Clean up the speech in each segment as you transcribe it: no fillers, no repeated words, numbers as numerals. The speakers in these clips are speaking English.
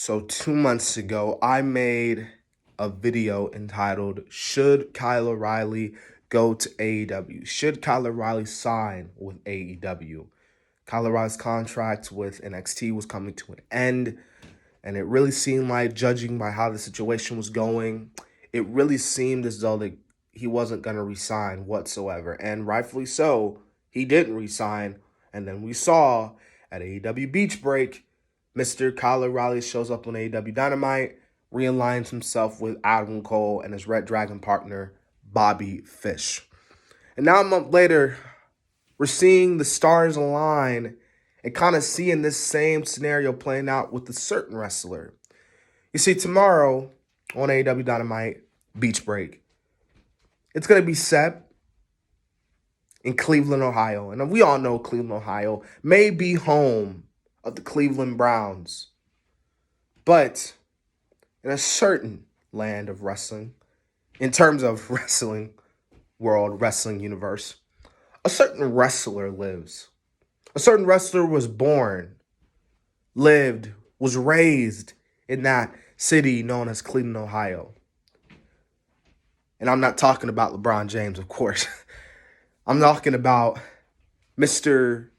So 2 months ago, I made a video entitled, Should Kyle O'Reilly Go to AEW? Should Kyle O'Reilly sign with AEW? Kyle O'Reilly's contract with NXT was coming to an end, and it really seemed like, judging by how the situation was going, it really seemed as though that he wasn't going to resign whatsoever. And rightfully so, he didn't resign. And then we saw at AEW Beach Break, Mr. Kyle O'Reilly shows up on AEW Dynamite, realigns himself with Adam Cole and his Red Dragon partner, Bobby Fish. And now a month later, we're seeing the stars align and kind of seeing this same scenario playing out with a certain wrestler. You see, tomorrow on AEW Dynamite Beach Break, it's going to be set in Cleveland, Ohio. And we all know Cleveland, Ohio may be home of the Cleveland Browns. But in a certain land of wrestling, in terms of wrestling world, wrestling universe, a certain wrestler lives. A certain wrestler was born, lived, was raised in that city known as Cleveland, Ohio. And I'm not talking about LeBron James, of course. I'm talking about Mr.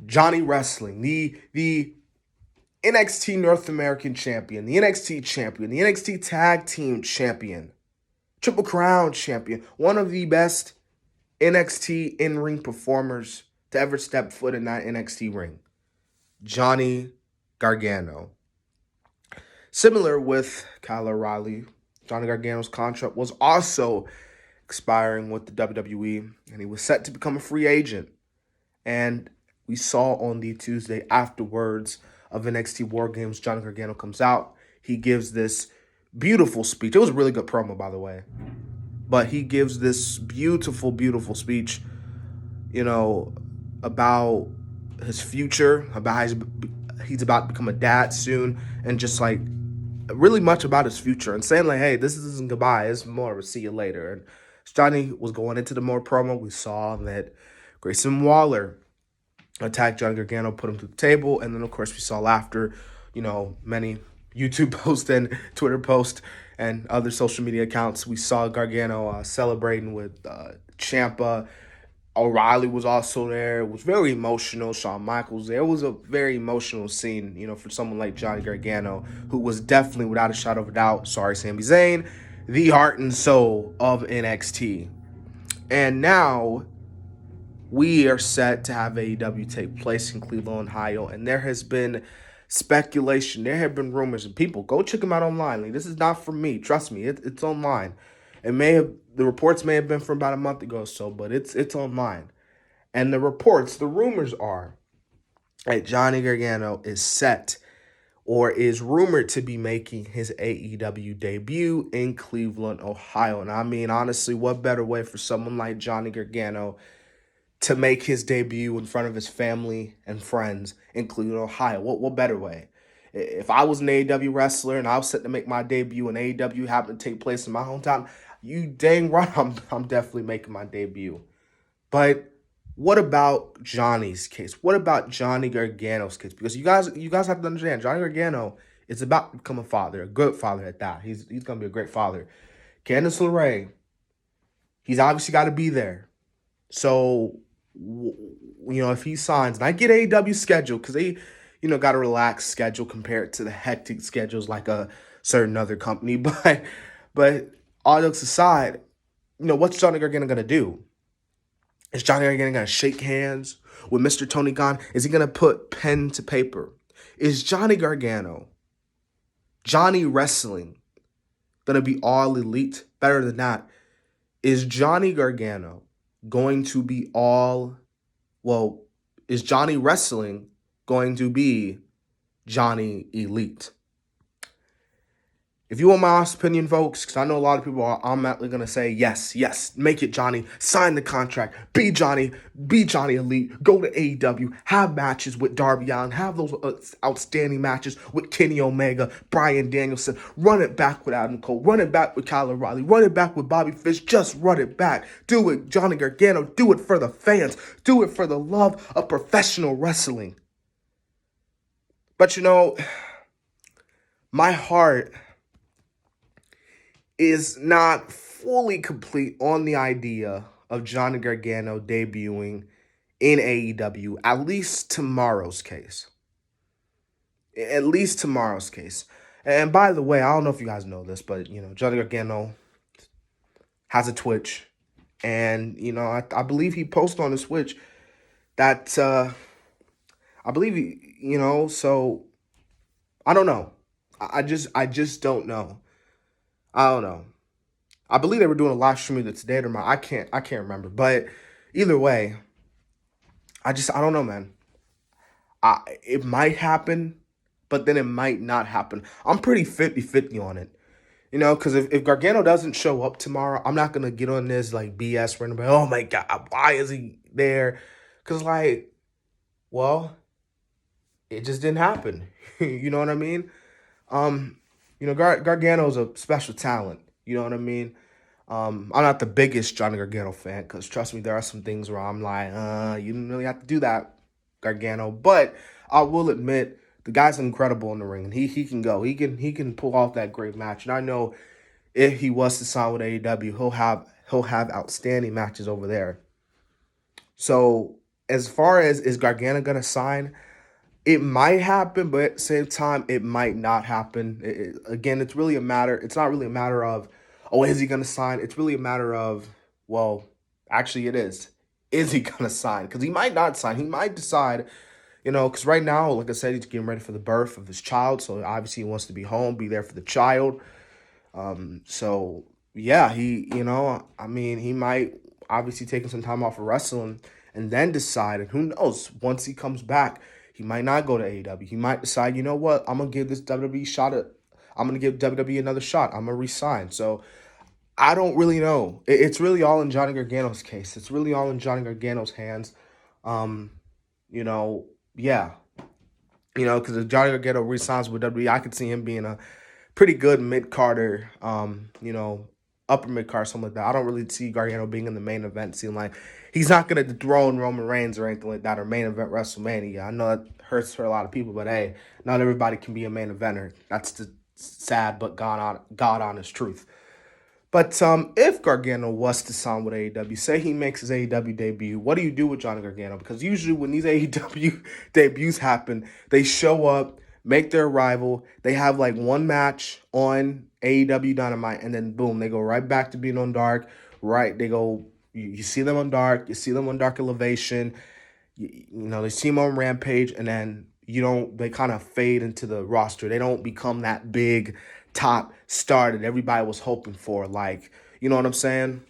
Johnny Wrestling, the NXT North American champion, the NXT champion, the NXT Tag Team champion, Triple Crown champion, one of the best NXT in-ring performers to ever step foot in that NXT ring, Johnny Gargano. Similar with Kyle O'Reilly, Johnny Gargano's contract was also expiring with the WWE, and he was set to become a free agent. And we saw on the Tuesday afterwards of NXT War Games, Johnny Gargano comes out. He gives this beautiful speech. It was a really good promo, by the way. But he gives this beautiful, beautiful speech, about his future, about how he's about to become a dad soon, and just like really much about his future, and saying like, hey, this isn't goodbye, it's more of a see you later. And as Johnny was going into the more promo, we saw that Grayson Waller attacked Johnny Gargano, put him to the table, and then of course we saw after, many YouTube posts and Twitter posts and other social media accounts, we saw Gargano celebrating with Ciampa. O'Reilly was also there. It was very emotional. Shawn Michaels there. It was a very emotional scene, for someone like Johnny Gargano, who was definitely, without a shadow of a doubt, sorry Sami Zayn, the heart and soul of NXT. And now we are set to have AEW take place in Cleveland, Ohio, and there has been speculation, there have been rumors, and people, go check them out online. Like, this is not from me, trust me, it's online. The reports may have been from about a month ago or so, but it's online. And the rumors are that Johnny Gargano is set or is rumored to be making his AEW debut in Cleveland, Ohio. And I mean, honestly, what better way for someone like Johnny Gargano to make his debut in front of his family and friends in Cleveland, Ohio? What better way? If I was an AEW wrestler and I was set to make my debut and AEW happened to take place in my hometown, you dang right I'm definitely making my debut. But what about Johnny's case? What about Johnny Gargano's case? Because you guys have to understand, Johnny Gargano is about to become a father, a good father at that. He's going to be a great father. Candice LeRae, he's obviously got to be there. So, if he signs, and I get AEW schedule because they, got a relaxed schedule compared to the hectic schedules like a certain other company. But all jokes aside, what's Johnny Gargano going to do? Is Johnny Gargano going to shake hands with Mr. Tony Khan? Is he going to put pen to paper? Is Johnny Gargano, Johnny Wrestling, going to be all elite? Better than that, is Johnny Gargano going to be is Johnny Wrestling going to be Johnny Elite? If you want my honest opinion, folks, because I know a lot of people are automatically going to say, yes, make it Johnny, sign the contract, be Johnny Elite, go to AEW, have matches with Darby Allin, have those outstanding matches with Kenny Omega, Bryan Danielson, run it back with Adam Cole, run it back with Kyle O'Reilly, run it back with Bobby Fish, just run it back. Do it, Johnny Gargano, do it for the fans, do it for the love of professional wrestling. But my heart is not fully complete on the idea of Johnny Gargano debuting in AEW, at least tomorrow's case. At least tomorrow's case. And by the way, I don't know if you guys know this, but Johnny Gargano has a Twitch, and I believe he posted on his Twitch that I believe so I don't know. I just don't know. I don't know. I believe they were doing a live stream that's today or tomorrow. I can't remember. But either way, I don't know, man. It might happen, but then it might not happen. I'm pretty 50-50 on it. Because if Gargano doesn't show up tomorrow, I'm not going to get on this, like, BS for anybody. Oh, my God, why is he there? Because, like, well, it just didn't happen. You know what I mean? Gargano's a special talent. You know what I mean? I'm not the biggest Johnny Gargano fan because, trust me, there are some things where I'm like, you didn't really have to do that, Gargano. But I will admit, the guy's incredible in the ring, and he can go. He can pull off that great match. And I know if he was to sign with AEW, he'll have outstanding matches over there. So as far as is Gargano gonna sign, it might happen, but at the same time, it might not happen. Again, it's really a matter. It's not really a matter of, oh, is he gonna sign? It's really a matter of, well, actually, it is. Is he gonna sign? Because he might not sign. He might decide. Because right now, like I said, he's getting ready for the birth of his child. So obviously he wants to be home, be there for the child. So yeah, he might obviously take some time off of wrestling and then decide. And who knows? Once he comes back, he might not go to AEW. He might decide, you know what? I'm gonna give this WWE shot. I'm gonna give WWE another shot. I'm gonna resign. So I don't really know. It's really all in Johnny Gargano's case. It's really all in Johnny Gargano's hands. Um, yeah. Because if Johnny Gargano resigns with WWE, I could see him being a pretty good mid-carder, upper mid-card, something like that. I don't really see Gargano being in the main event. Seem like he's not going to dethrone Roman Reigns or anything like that, or main event WrestleMania. I know that hurts for a lot of people, but hey, not everybody can be a main eventer. That's the sad but God honest truth. But if Gargano was to sign with AEW, say he makes his AEW debut, what do you do with Johnny Gargano? Because usually when these AEW debuts happen, they show up, make their arrival, they have like one match on AEW Dynamite, and then boom, they go right back to being on Dark. Right, they go. You see them on Dark, you see them on Dark Elevation. They see them on Rampage, and then they kind of fade into the roster. They don't become that big top star that everybody was hoping for. Like, you know what I'm saying?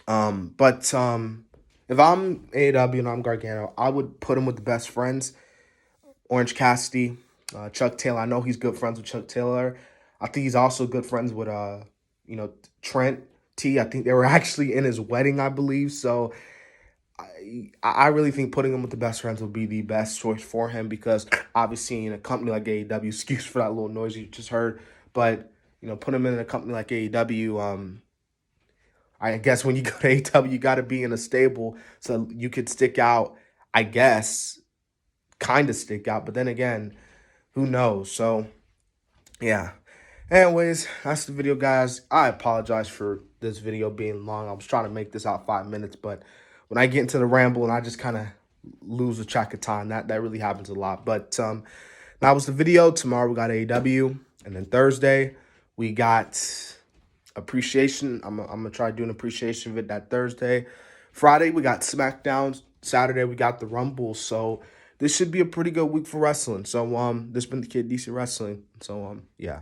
But if I'm AEW and I'm Gargano, I would put him with the best friends. Orange Cassidy, Chuck Taylor. I know he's good friends with Chuck Taylor. I think he's also good friends with Trent T. I think they were actually in his wedding, I believe. So I really think putting him with the best friends would be the best choice for him because obviously in a company like AEW, excuse for that little noise you just heard, but put him in a company like AEW. I guess when you go to AEW, you got to be in a stable so you could stick out. I guess, kind of stick out, but then again, who knows? So yeah. Anyways, that's the video, guys. I apologize for this video being long. I was trying to make this out 5 minutes, but when I get into the ramble and I just kind of lose the track of time, that really happens a lot. But that was the video. Tomorrow we got AEW, and then Thursday we got appreciation. I'm gonna try to do an appreciation vid that Thursday. Friday we got SmackDown. Saturday we got the Rumble. So this should be a pretty good week for wrestling. So this has been the Kid DC Wrestling. So yeah.